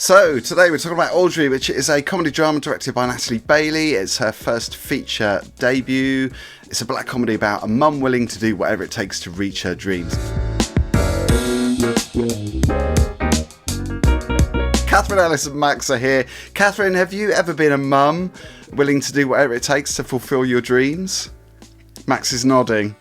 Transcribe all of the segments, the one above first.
So, today we're talking about Audrey, which is a comedy drama directed by Natalie Bailey. It's her first feature debut. It's a black comedy about a mum willing to do whatever it takes to reach her dreams. Katherine Ellis and Max are here. Katherine, have you ever been a mum willing to do whatever it takes to fulfil your dreams? Max is nodding.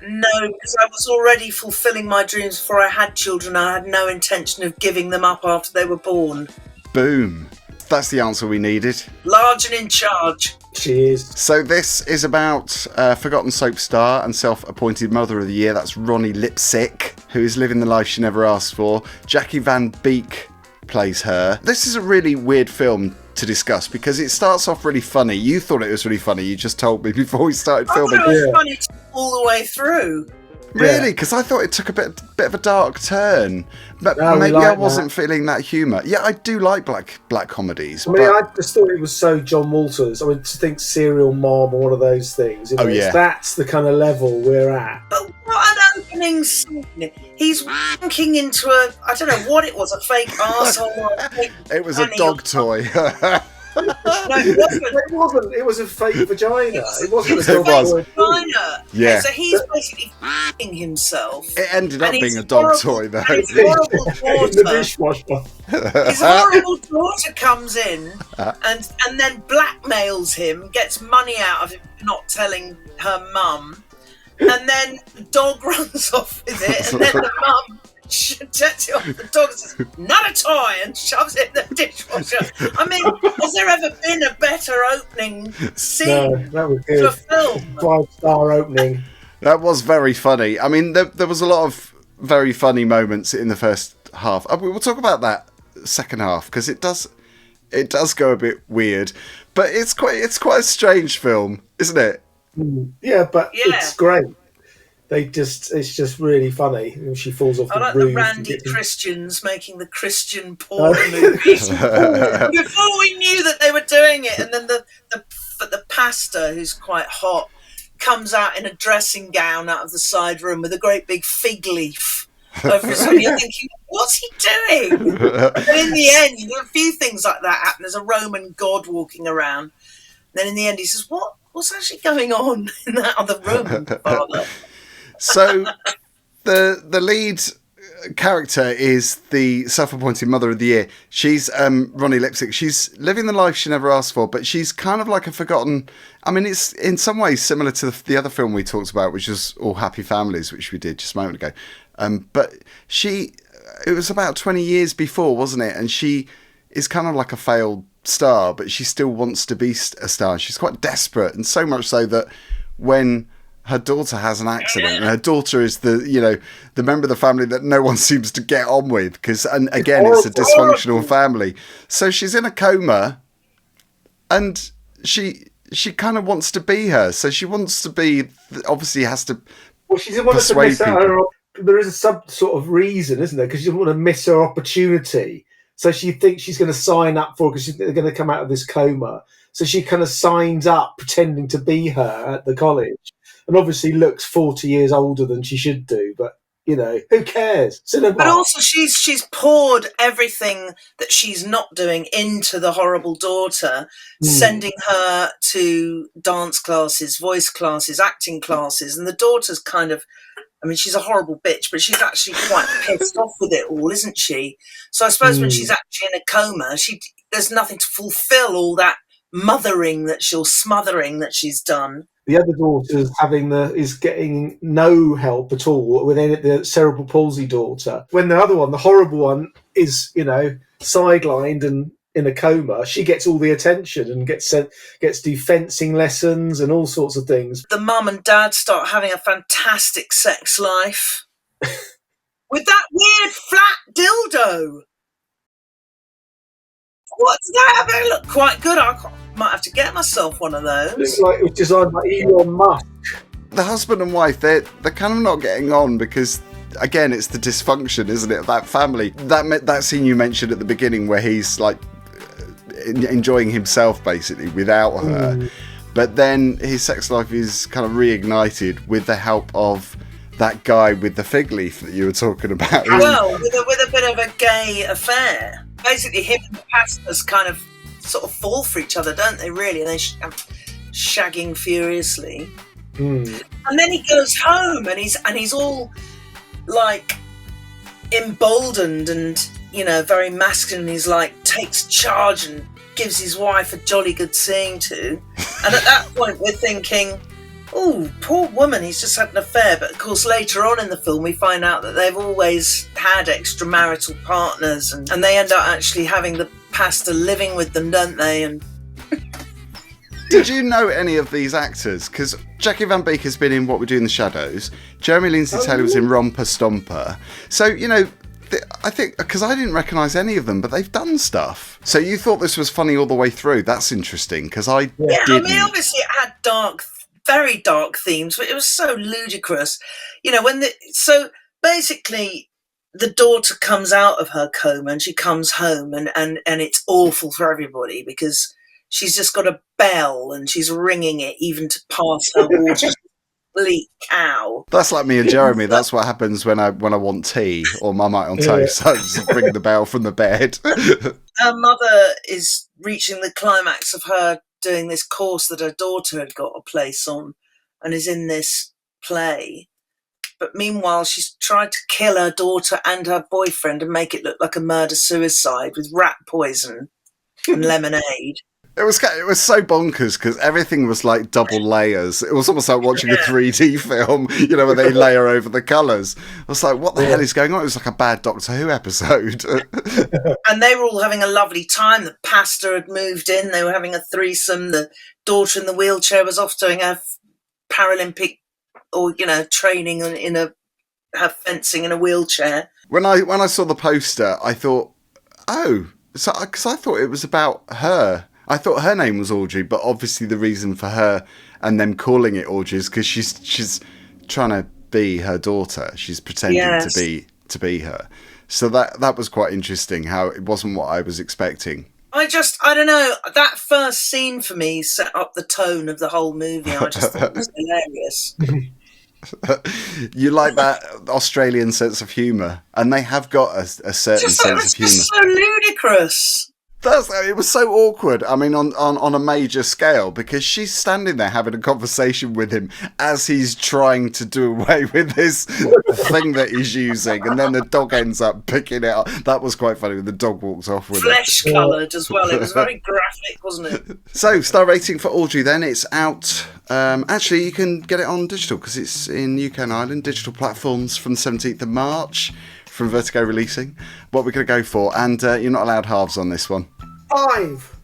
No, because I was already fulfilling my dreams before I had children. I had no intention of giving them up after they were born. Boom. That's the answer we needed. Large and in charge. She is. So this is about forgotten soap star and self-appointed mother of the year. That's Ronnie Lipsick, who is living the life she never asked for. Jackie van Beek plays her. This is a really weird film to discuss because it starts off really funny. You thought it was really funny. You just told me before we started filming. I thought it was funny all the way through. Really? Because I thought it took a bit of a dark turn. But maybe I wasn't feeling that humour. Yeah, I do like black comedies. I mean, I just thought it was so John Walters. I mean, to think Serial Mom or one of those things. That's the kind of level we're at. But what an opening scene. He's wanking into I don't know what it was, a fake arsehole. It was a dog toy. No, it wasn't. It was a fake vagina. It wasn't a dog toy. Vagina. Yeah. So he's basically f***ing himself. It ended up being a dog toy, though. His horrible In the dishwasher. His horrible daughter comes in and then blackmails him, gets money out of him for not telling her mum, and then the dog runs off with it, and then the mum jets it off the dog and says, "Not a toy," and shoves it in the dishwasher. I mean, has there ever been a better opening scene that was good. to a film? 5-star opening. That was very funny. I mean, there was a lot of very funny moments in the first half. We'll talk about that second half because it does go a bit weird, but it's quite a strange film, isn't it? Yeah, but it's great. It's just really funny. She falls off the roof. I like the Randy Christians making the Christian porn movies. Before we knew that they were doing it, and then the pastor, who's quite hot, comes out in a dressing gown out of the side room with a great big fig leaf over his head. You're thinking, what's he doing? And in the end, a few things like that happen. There's a Roman god walking around. And then in the end, he says, what's actually going on in that other room, Father? So the lead character is the self-appointed mother of the year. She's Ronnie Lipsick. She's living the life she never asked for, but she's kind of like a forgotten... I mean, it's in some ways similar to the other film we talked about, which was All Happy Families, which we did just a moment ago. But it was about 20 years before, wasn't it? And she is kind of like a failed star, but she still wants to be a star. She's quite desperate, and so much so that when her daughter has an accident, and her daughter is the member of the family that no one seems to get on with, because, and again, it's a dysfunctional family. So she's in a coma, and she kind of wants to be her. So she wants to be, obviously has to. Well, she doesn't want to miss out. There is some sort of reason, isn't there? Because she doesn't want to miss her opportunity. So she thinks she's going to sign up for it because they're going to come out of this coma. So she kind of signs up pretending to be her at the college. And obviously looks 40 years older than she should do, but who cares? Cinema. But also she's poured everything that she's not doing into the horrible daughter, sending her to dance classes, voice classes, acting classes, and the daughter's kind of, I mean, she's a horrible bitch, but she's actually quite pissed off with it all, isn't she? So I suppose when she's actually in a coma, there's nothing to fulfill all that smothering that she's done. The other daughter is getting no help at all with the cerebral palsy daughter. When the other one, the horrible one, is sidelined and in a coma, she gets all the attention and gets do fencing lessons and all sorts of things. The mum and dad start having a fantastic sex life with that weird flat dildo. What's that? They look quite good. I might have to get myself one of those. It looks like it was designed by Elon Musk. The husband and wife, they're kind of not getting on because, again, it's the dysfunction, isn't it, of that family. That scene you mentioned at the beginning where he's like enjoying himself basically without her, but then his sex life is kind of reignited with the help of that guy with the fig leaf that you were talking about. Well, with a bit of a gay affair. basically him and the pastors kind of sort of fall for each other, don't they? Really, and they shagging furiously. And then he goes home, and he's all like emboldened and, you know, very masculine. He's like takes charge and gives his wife a jolly good seeing to. And at that point, we're thinking, oh, poor woman, he's just had an affair. But of course, later on in the film, we find out that they've always had extramarital partners, and they end up actually having the pastor living with them, don't they? And did you know any of these actors? Because Jackie van Beek has been in What We Do in the Shadows. Jeremy Lindsay Taylor was in Romper Stomper. So, you know, I think, because I didn't recognise any of them, but they've done stuff. So you thought this was funny all the way through. That's interesting, because I didn't. I mean, obviously it had very dark themes, but it was so ludicrous. You know, so basically the daughter comes out of her coma and she comes home, and it's awful for everybody because she's just got a bell and she's ringing it even to pass her water. Bleak cow. That's like me and Jeremy. That's what happens when I want tea or Marmite on toast. I just ring the bell from the bed. Her mother is reaching the climax of her doing this course that her daughter had got a place on, and is in this play. But meanwhile, she's tried to kill her daughter and her boyfriend and make it look like a murder-suicide with rat poison and lemonade. It was so bonkers because everything was like double layers. It was almost like watching a 3D film, you know, where they layer over the colours. I was like, what the hell is going on? It was like a bad Doctor Who episode. And they were all having a lovely time. The pastor had moved in. They were having a threesome. The daughter in the wheelchair was off doing her Paralympic or, you know, training her fencing in a wheelchair. When I saw the poster, I thought, because I thought it was about her. I thought her name was Audrey, but obviously the reason for her and them calling it Audrey is because she's trying to be her daughter. She's pretending to be her. So that was quite interesting. How it wasn't what I was expecting. I don't know. That first scene for me set up the tone of the whole movie. I just thought it was hilarious. You like that Australian sense of humour, and they have got a certain sense of humour. It's just so ludicrous. It was so awkward. I mean, on a major scale, because she's standing there having a conversation with him as he's trying to do away with this thing that he's using, and then the dog ends up picking it up. That was quite funny when the dog walks off with flesh coloured as well. It was very graphic, wasn't it? So, star rating for Audrey then. It's out. Actually, you can get it on digital because it's in UK and Ireland, digital platforms from the 17th of March. From Vertigo releasing. What we're going to go for, and you're not allowed halves on this one. 5.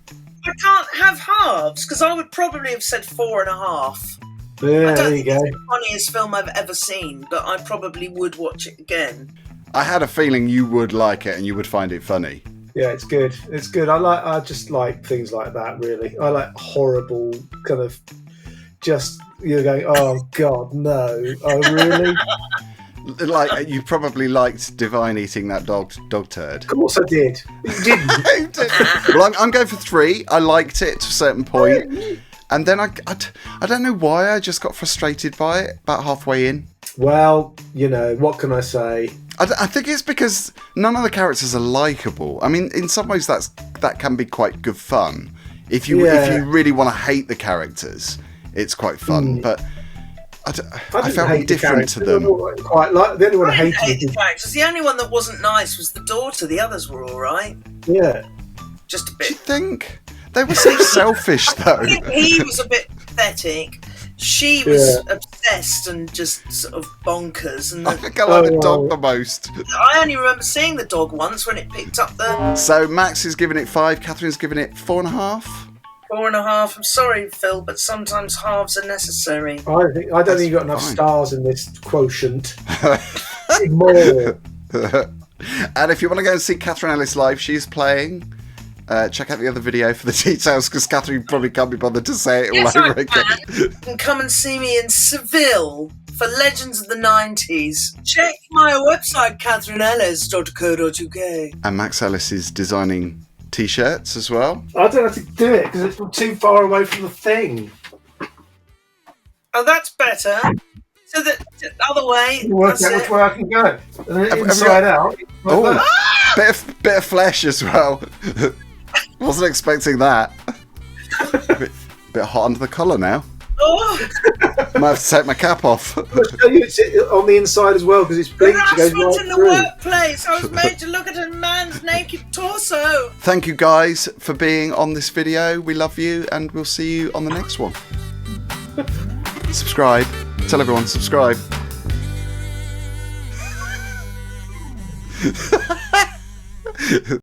I can't have halves because I would probably have said 4.5. Yeah, there you go. It's the funniest film I've ever seen, but I probably would watch it again. I had a feeling you would like it and you would find it funny. Yeah, it's good. It's good. I just like things like that. Really, I like horrible kind of. Just you're going, oh God, no! Oh really? Like you probably liked Diviney eating that dog turd. Of course I did. You didn't. Well, I'm going for 3. I liked it to a certain point, and then I don't know why I just got frustrated by it about halfway in. Well, you know, what can I say? I think it's because none of the characters are likeable. I mean, in some ways that can be quite good fun. If you really want to hate the characters, it's quite fun, but. I felt indifferent to them. Quite like the only one I hated the characters. The only one that wasn't nice was the daughter. The others were all right. Yeah, just a bit. Do you think they were so selfish though? He was a bit pathetic. She was obsessed and just sort of bonkers. And I think I like the dog the most. I only remember seeing the dog once when it picked up the. So Max is giving it 5. Catherine's giving it 4.5. 4.5. I'm sorry, Phil, but sometimes halves are necessary. I don't think you've got enough stars in this quotient. More. And if you want to go and see Katherine Ellis live, she's playing. Check out the other video for the details because Katherine probably can't be bothered to say it all over again. You can come and see me in Seville for Legends of the 90s. Check my website, katherineellis.co.uk. And Max Ellis is designing T-shirts as well. I don't have to do it because it's too far away from the thing. Oh, that's better. So the other way. Work out which way I can go. Inside out. Oh. bit of flesh as well. Wasn't expecting that. Bit hot under the collar now. Oh, Might have to take my cap off. I'll show you it's on the inside as well because it's bleached. It goes harassment right in the through. workplace. I was made to look at a man's naked torso. Thank you guys for being on this video. We love you, and we'll see you on the next one. Subscribe. Tell everyone, subscribe.